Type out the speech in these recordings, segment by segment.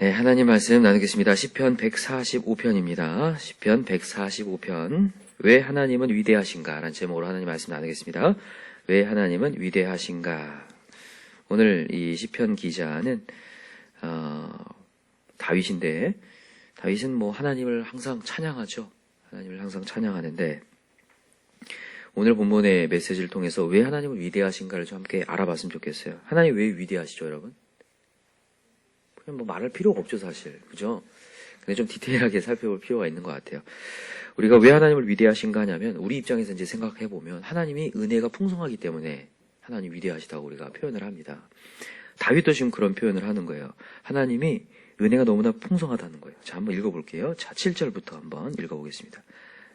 네, 하나님 말씀 나누겠습니다. 시편 145편입니다. 시편 145편. 왜 하나님은 위대하신가? 라는 제목으로 하나님 말씀 나누겠습니다. 왜 하나님은 위대하신가? 오늘 이 시편 기자는 다윗인데, 다윗은 하나님을 항상 찬양하죠. 하나님을 항상 찬양하는데, 오늘 본문의 메시지를 통해서 왜 하나님은 위대하신가를 좀 함께 알아봤으면 좋겠어요. 하나님 왜 위대하시죠, 여러분? 그냥 말할 필요가 없죠, 사실. 그죠? 근데 좀 디테일하게 살펴볼 필요가 있는 것 같아요. 우리가 왜 하나님을 위대하신가 하냐면, 우리 입장에서 이제 생각해보면, 하나님이 은혜가 풍성하기 때문에 하나님 위대하시다고 우리가 표현을 합니다. 다윗도 지금 그런 표현을 하는 거예요. 하나님이 은혜가 너무나 풍성하다는 거예요. 자, 한번 읽어볼게요. 자, 7절부터 한번 읽어보겠습니다.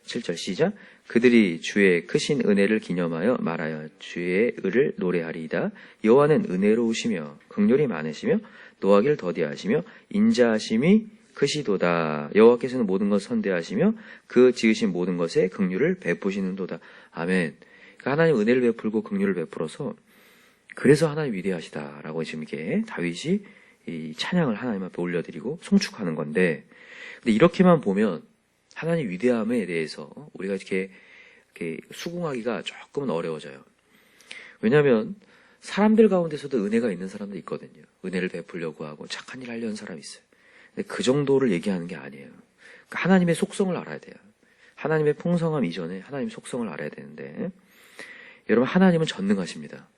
7절 시작. 그들이 주의 크신 은혜를 기념하여 말하여 주의 의를 노래하리이다. 여호와는 은혜로우시며 긍휼이 많으시며 노하기를 더디하시며 인자하심이 크시도다. 여호와께서는 모든 것 선대하시며 그 지으신 모든 것에 긍휼을 베푸시는도다. 아멘. 그러니까 하나님 은혜를 베풀고 긍휼을 베풀어서 그래서 하나님 위대하시다라고 지금 이게 다윗이 이 찬양을 하나님 앞에 올려드리고 송축하는 건데, 근데 이렇게만 보면 하나님 위대함에 대해서 우리가 이렇게 수긍하기가 조금은 어려워져요. 왜냐하면 사람들 가운데서도 은혜가 있는 사람도 있거든요. 은혜를 베풀려고 하고 착한 일 하려는 사람이 있어요. 근데 그 정도를 얘기하는 게 아니에요. 그러니까 하나님의 속성을 알아야 돼요. 하나님의 풍성함 이전에 하나님의 속성을 알아야 되는데, 여러분, 하나님은 전능하십니다.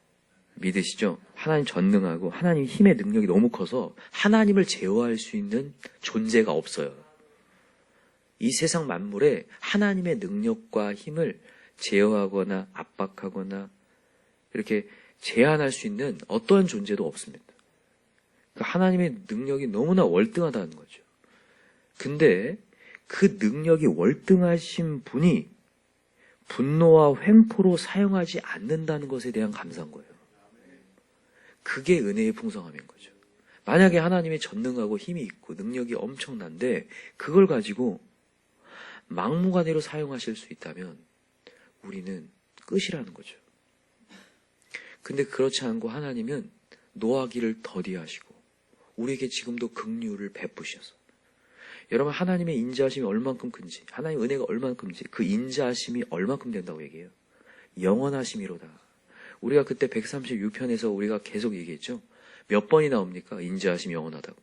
믿으시죠? 하나님 전능하고 하나님 힘의 능력이 너무 커서 하나님을 제어할 수 있는 존재가 없어요. 이 세상 만물에 하나님의 능력과 힘을 제어하거나 압박하거나 이렇게 제한할 수 있는 어떠한 존재도 없습니다. 그러니까 하나님의 능력이 너무나 월등하다는 거죠. 근데 그 능력이 월등하신 분이 분노와 횡포로 사용하지 않는다는 것에 대한 감사한 거예요. 그게 은혜의 풍성함인 거죠. 만약에 하나님이 전능하고 힘이 있고 능력이 엄청난데 그걸 가지고 막무가내로 사용하실 수 있다면 우리는 끝이라는 거죠. 근데 그렇지 않고 하나님은 노하기를 더디하시고 우리에게 지금도 긍휼을 베푸셔서, 여러분, 하나님의 인자하심이 얼만큼 큰지, 하나님의 은혜가 얼만큼 큰지, 그 인자하심이 얼만큼 된다고 얘기해요. 영원하심이로다. 우리가 그때 136편에서 우리가 계속 얘기했죠. 몇 번이 나옵니까? 인자하심이 영원하다고.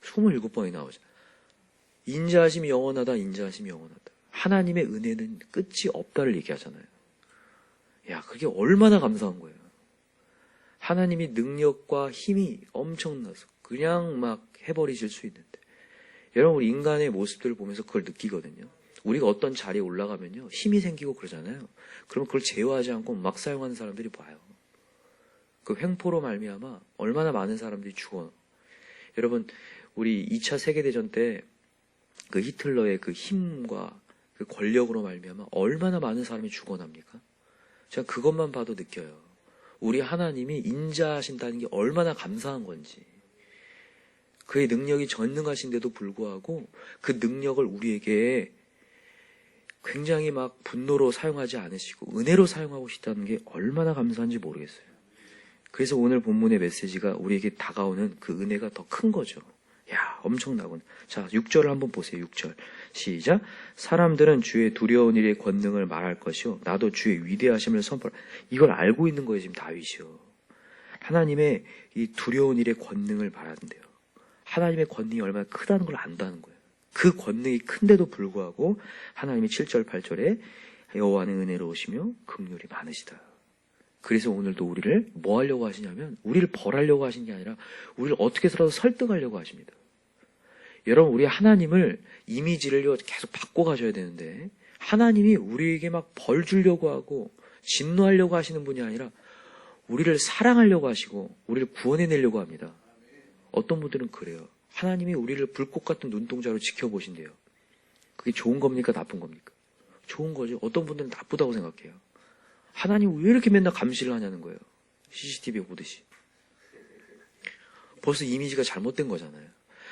27번이 나오죠. 인자하심이 영원하다, 인자하심이 영원하다. 하나님의 은혜는 끝이 없다를 얘기하잖아요. 야, 그게 얼마나 감사한 거예요. 하나님이 능력과 힘이 엄청나서 그냥 막 해버리실 수 있는데, 여러분, 우리 인간의 모습들을 보면서 그걸 느끼거든요. 우리가 어떤 자리에 올라가면요, 힘이 생기고 그러잖아요. 그러면 그걸 제어하지 않고 막 사용하는 사람들이 봐요. 그 횡포로 말미암아 얼마나 많은 사람들이 죽어. 여러분, 우리 2차 세계대전 때 그 히틀러의 그 힘과 그 권력으로 말미암아 얼마나 많은 사람이 죽어납니까? 제가 그것만 봐도 느껴요. 우리 하나님이 인자하신다는 게 얼마나 감사한 건지. 그의 능력이 전능하신데도 불구하고 그 능력을 우리에게 굉장히 막 분노로 사용하지 않으시고 은혜로 사용하고 싶다는 게 얼마나 감사한지 모르겠어요. 그래서 오늘 본문의 메시지가 우리에게 다가오는 그 은혜가 더 큰 거죠. 야, 엄청나군. 자, 6절을 한번 보세요. 6절 시작. 사람들은 주의 두려운 일의 권능을 말할 것이요 나도 주의 위대하심을 선포하라. 이걸 알고 있는 거예요, 지금 다윗이요. 하나님의 이 두려운 일의 권능을 말하는데요, 하나님의 권능이 얼마나 크다는 걸 안다는 거예요. 그 권능이 큰데도 불구하고 하나님이 7절 8절에 여호와는 은혜로우시며 긍휼이 많으시다. 그래서 오늘도 우리를 뭐 하려고 하시냐면, 우리를 벌하려고 하시는 게 아니라 우리를 어떻게 해서라도 설득하려고 하십니다. 여러분, 우리 하나님을 이미지를 계속 바꿔가셔야 되는데, 하나님이 우리에게 막 벌 주려고 하고 진노하려고 하시는 분이 아니라 우리를 사랑하려고 하시고 우리를 구원해내려고 합니다. 어떤 분들은 그래요. 하나님이 우리를 불꽃 같은 눈동자로 지켜보신대요. 그게 좋은 겁니까? 나쁜 겁니까? 좋은 거죠. 어떤 분들은 나쁘다고 생각해요. 하나님 왜 이렇게 맨날 감시를 하냐는 거예요. CCTV 보듯이. 벌써 이미지가 잘못된 거잖아요.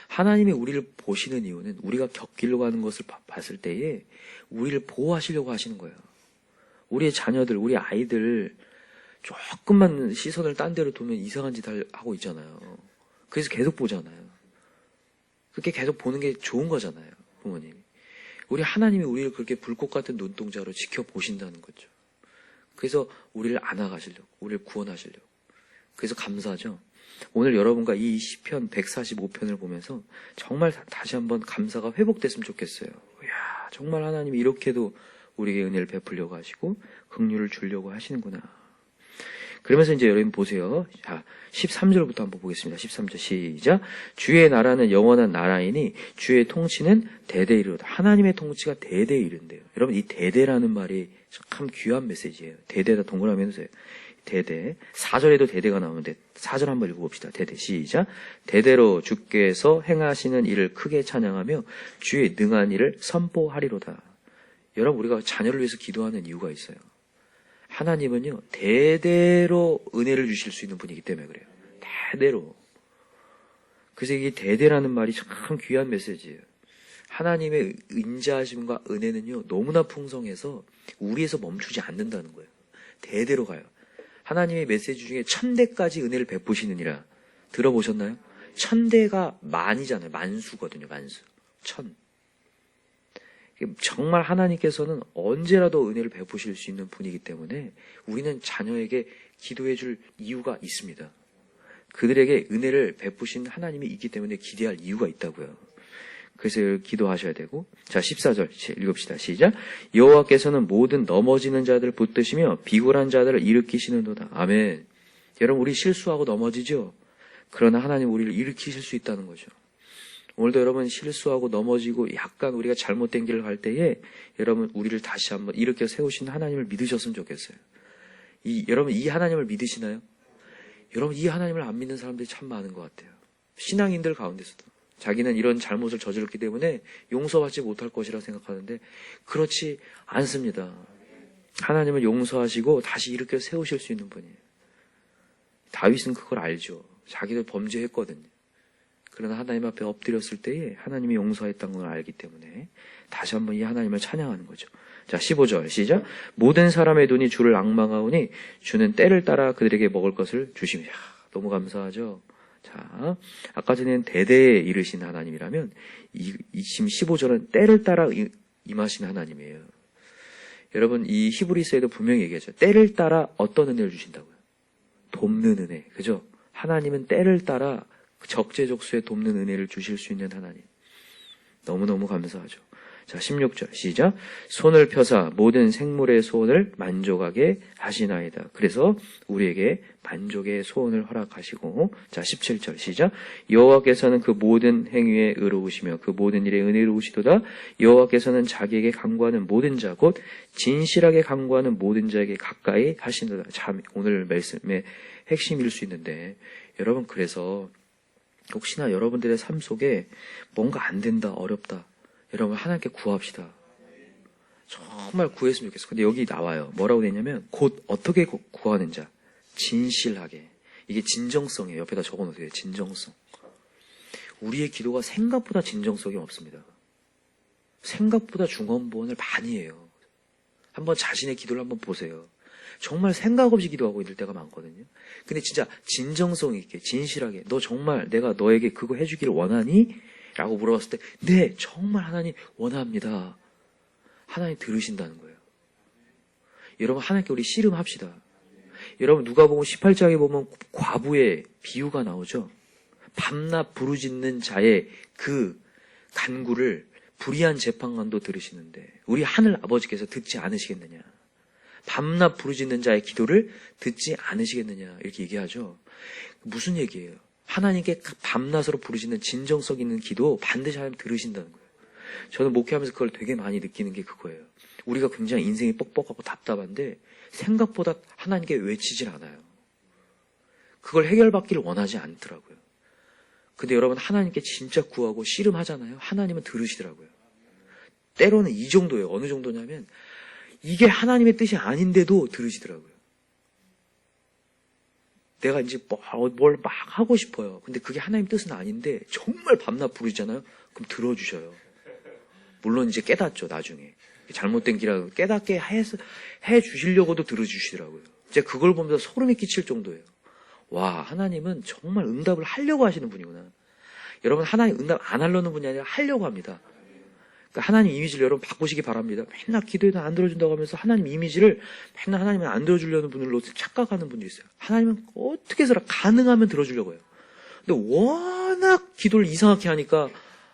하나님이 우리를 보시는 이유는 우리가 겪으려고 하는 것을 봤을 때에 우리를 보호하시려고 하시는 거예요. 우리의 자녀들, 우리 아이들 조금만 시선을 딴 데로 두면 이상한 짓 하고 있잖아요. 그래서 계속 보잖아요. 그렇게 계속 보는 게 좋은 거잖아요, 부모님이. 우리 하나님이 우리를 그렇게 불꽃 같은 눈동자로 지켜보신다는 거죠. 그래서 우리를 안아가시려고, 우리를 구원하시려고. 그래서 감사하죠. 오늘 여러분과 이 시편 145편을 보면서 정말 다시 한번 감사가 회복됐으면 좋겠어요. 이야, 정말 하나님이 이렇게도 우리에게 은혜를 베풀려고 하시고 긍휼을 주려고 하시는구나. 그러면서 이제 여러분 보세요. 자, 13절부터 한번 보겠습니다. 13절 시작. 주의 나라는 영원한 나라이니 주의 통치는 대대 이르다. 하나님의 통치가 대대 이른대요. 여러분 이 대대라는 말이 참 귀한 메시지예요. 대대다 동그라미 해주세요. 대대. 4절에도 대대가 나오는데 4절 한번 읽어봅시다. 대대 시작. 대대로 주께서 행하시는 일을 크게 찬양하며 주의 능한 일을 선포하리로다. 여러분 우리가 자녀를 위해서 기도하는 이유가 있어요. 하나님은요 대대로 은혜를 주실 수 있는 분이기 때문에 그래요. 대대로. 그래서 이 대대라는 말이 참 귀한 메시지예요. 하나님의 인자하심과 은혜는요 너무나 풍성해서 우리에서 멈추지 않는다는 거예요. 대대로 가요. 하나님의 메시지 중에 1000대까지 은혜를 베푸시느니라 들어보셨나요? 1000대가 만이잖아요. 만수거든요. 만수. 1000. 정말 하나님께서는 언제라도 은혜를 베푸실 수 있는 분이기 때문에 우리는 자녀에게 기도해 줄 이유가 있습니다. 그들에게 은혜를 베푸신 하나님이 있기 때문에 기대할 이유가 있다고요. 그래서 기도하셔야 되고. 자, 14절 읽읍시다. 시작. 여호와께서는 모든 넘어지는 자들을 붙드시며 비굴한 자들을 일으키시는도다. 아멘. 여러분 우리 실수하고 넘어지죠. 그러나 하나님 우리를 일으키실 수 있다는 거죠. 오늘도 여러분 실수하고 넘어지고 약간 우리가 잘못된 길을 갈 때에 여러분 우리를 다시 한번 일으켜 세우신 하나님을 믿으셨으면 좋겠어요. 여러분 이 하나님을 믿으시나요? 여러분 이 하나님을 안 믿는 사람들이 참 많은 것 같아요. 신앙인들 가운데서도. 자기는 이런 잘못을 저질렀기 때문에 용서받지 못할 것이라 생각하는데 그렇지 않습니다. 하나님은 용서하시고 다시 일으켜 세우실 수 있는 분이에요. 다윗은 그걸 알죠. 자기도 범죄했거든요. 그러나 하나님 앞에 엎드렸을 때에 하나님이 용서했다는 걸 알기 때문에 다시 한번 이 하나님을 찬양하는 거죠. 자, 15절 시작. 모든 사람의 눈이 주를 앙망하오니 주는 때를 따라 그들에게 먹을 것을 주시며. 너무 감사하죠. 자, 아까 전에는 대대에 이르신 하나님이라면 지금 15절은 때를 따라 임하신 하나님이에요. 여러분 이 히브리서에도 분명히 얘기하죠. 때를 따라 어떤 은혜를 주신다고요? 돕는 은혜. 그죠? 하나님은 때를 따라 적재적소에 돕는 은혜를 주실 수 있는 하나님. 너무너무 감사하죠. 자, 16절 시작. 손을 펴사 모든 생물의 소원을 만족하게 하시나이다. 그래서 우리에게 만족의 소원을 허락하시고. 자, 17절 시작. 여호와께서는 그 모든 행위에 의로우시며 그 모든 일에 은혜로우시도다. 여호와께서는 자기에게 간구하는 모든 자 곧 진실하게 간구하는 모든 자에게 가까이 하신도다. 참 오늘 말씀의 핵심일 수 있는데 여러분 그래서 혹시나 여러분들의 삶 속에 뭔가 안 된다, 어렵다. 여러분 하나님께 구합시다. 정말 구했으면 좋겠어요. 근데 여기 나와요. 뭐라고 되냐면 곧 어떻게 구하는 자. 진실하게. 이게 진정성이에요. 옆에다 적어놓으세요. 진정성. 우리의 기도가 생각보다 진정성이 없습니다. 생각보다 중언부언을 많이 해요. 한번 자신의 기도를 한번 보세요. 정말 생각 없이 기도하고 있을 때가 많거든요. 근데 진짜 진정성 있게 진실하게 너 정말 내가 너에게 그거 해주기를 원하니? 라고 물어봤을 때 네 정말 하나님 원합니다. 하나님 들으신다는 거예요. 여러분 하나님께 우리 씨름합시다. 여러분 누가복음 18장에 보면 과부의 비유가 나오죠. 밤낮 부르짖는 자의 그 간구를 불의한 재판관도 들으시는데 우리 하늘 아버지께서 듣지 않으시겠느냐. 밤낮 부르짖는 자의 기도를 듣지 않으시겠느냐 이렇게 얘기하죠. 무슨 얘기예요? 하나님께 밤낮으로 부르짖는 진정성 있는 기도 반드시 하나님 들으신다는 거예요. 저는 목회하면서 그걸 되게 많이 느끼는 게 그거예요. 우리가 굉장히 인생이 뻑뻑하고 답답한데 생각보다 하나님께 외치질 않아요. 그걸 해결받기를 원하지 않더라고요. 근데 여러분 하나님께 진짜 구하고 씨름하잖아요. 하나님은 들으시더라고요. 때로는 이 정도예요. 어느 정도냐면 이게 하나님의 뜻이 아닌데도 들으시더라고요. 내가 이제 뭘 막 하고 싶어요. 근데 그게 하나님 뜻은 아닌데 정말 밤낮 부르잖아요. 그럼 들어주셔요. 물론 이제 깨닫죠. 나중에. 잘못된 길이라고 깨닫게 해 주시려고도 들어주시더라고요. 제가 그걸 보면서 소름이 끼칠 정도예요. 와, 하나님은 정말 응답을 하려고 하시는 분이구나. 여러분 하나님 응답 안 하려는 분이 아니라 하려고 합니다. 그러니까 하나님 이미지를 여러분 바꾸시기 바랍니다. 맨날 기도해도 안 들어준다고 하면서 하나님 이미지를 맨날 하나님은 안 들어주려는 분들로 착각하는 분도 있어요. 하나님은 어떻게 해서라 가능하면 들어주려고 해요. 근데 워낙 기도를 이상하게 하니까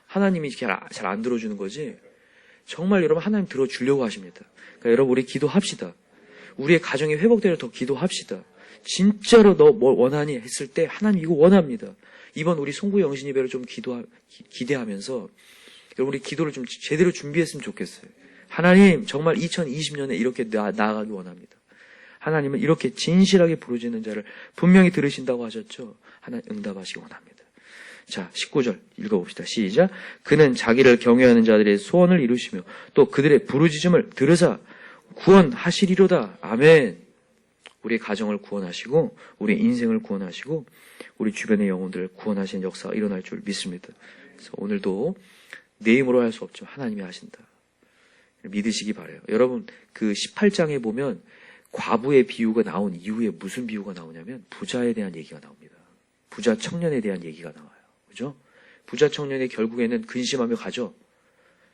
하나님이 잘 안 들어주는 거지. 정말 여러분 하나님 들어주려고 하십니다. 그러니까 여러분 우리 기도합시다. 우리의 가정이 회복되려 더 기도합시다. 진짜로 너 뭘 원하니 했을 때 하나님 이거 원합니다. 이번 우리 송구 영신 예배를 좀 기대하면서 여러분 우리 기도를 좀 제대로 준비했으면 좋겠어요. 하나님 정말 2020년에 이렇게 나아가기 원합니다. 하나님은 이렇게 진실하게 부르짖는 자를 분명히 들으신다고 하셨죠. 하나님 응답하시기 원합니다. 자, 19절 읽어봅시다. 시작. 그는 자기를 경외하는 자들의 소원을 이루시며 또 그들의 부르짖음을 들으사 구원하시리로다. 아멘. 우리의 가정을 구원하시고 우리 인생을 구원하시고 우리 주변의 영혼들을 구원하시는 역사가 일어날 줄 믿습니다. 그래서 오늘도 내 힘으로 할 수 없지만 하나님이 하신다. 믿으시기 바라요. 여러분 그 18장에 보면 과부의 비유가 나온 이후에 무슨 비유가 나오냐면 부자에 대한 얘기가 나옵니다. 부자 청년에 대한 얘기가 나와요. 그죠? 부자 청년이 결국에는 근심하며 가죠.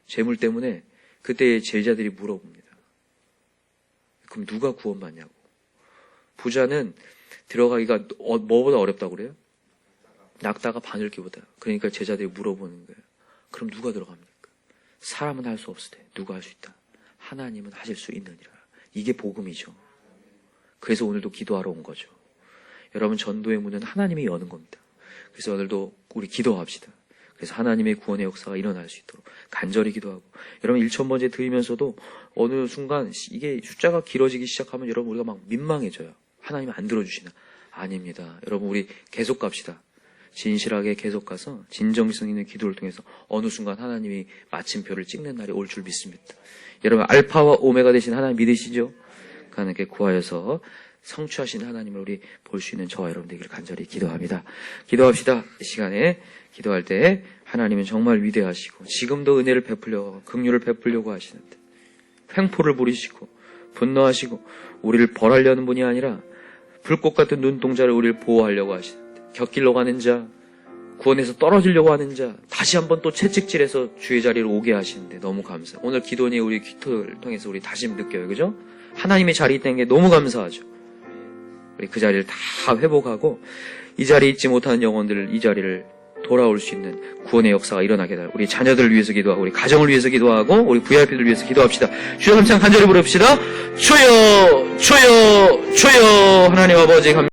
재물 때문에 그때 제자들이 물어봅니다. 그럼 누가 구원받냐고. 부자는 들어가기가 뭐보다 어렵다고 그래요? 낙타가 바늘기보다. 그러니까 제자들이 물어보는 거예요. 그럼 누가 들어갑니까? 사람은 할 수 없을 때 누가 할 수 있다? 하나님은 하실 수 있느니라. 이게 복음이죠. 그래서 오늘도 기도하러 온 거죠. 여러분 전도의 문은 하나님이 여는 겁니다. 그래서 오늘도 우리 기도합시다. 그래서 하나님의 구원의 역사가 일어날 수 있도록 간절히 기도하고 여러분 1,000번째 드리면서도 어느 순간 이게 숫자가 길어지기 시작하면 여러분 우리가 막 민망해져요. 하나님이 안 들어주시나? 아닙니다. 여러분 우리 계속 갑시다. 진실하게 계속 가서 진정성 있는 기도를 통해서 어느 순간 하나님이 마침표를 찍는 날이 올 줄 믿습니다. 여러분 알파와 오메가 되신 하나님 믿으시죠? 하나님께 구하여서 성취하신 하나님을 우리 볼 수 있는 저와 여러분 되기를 간절히 기도합니다. 기도합시다. 이 시간에 기도할 때 하나님은 정말 위대하시고 지금도 은혜를 베풀려고 긍휼을 베풀려고 하시는데 횡포를 부리시고 분노하시고 우리를 벌하려는 분이 아니라 불꽃 같은 눈동자를 우리를 보호하려고 하시는데 곁길로 가는 자, 구원에서 떨어지려고 하는 자 다시 한번 또 채찍질해서 주의 자리로 오게 하시는데 너무 감사. 오늘 기도니 우리 기도를 통해서 우리 다시 느껴요. 그죠? 하나님의 자리에 있다는 게 너무 감사하죠. 우리 그 자리를 다 회복하고 이 자리에 있지 못하는 영혼들을 이 자리를 돌아올 수 있는 구원의 역사가 일어나게 될 우리 자녀들을 위해서 기도하고 우리 가정을 위해서 기도하고 우리 VIP들을 위해서 기도합시다. 주여 함께 간절히 부릅시다. 주여 주여 주여 하나님 아버지 감사합니다.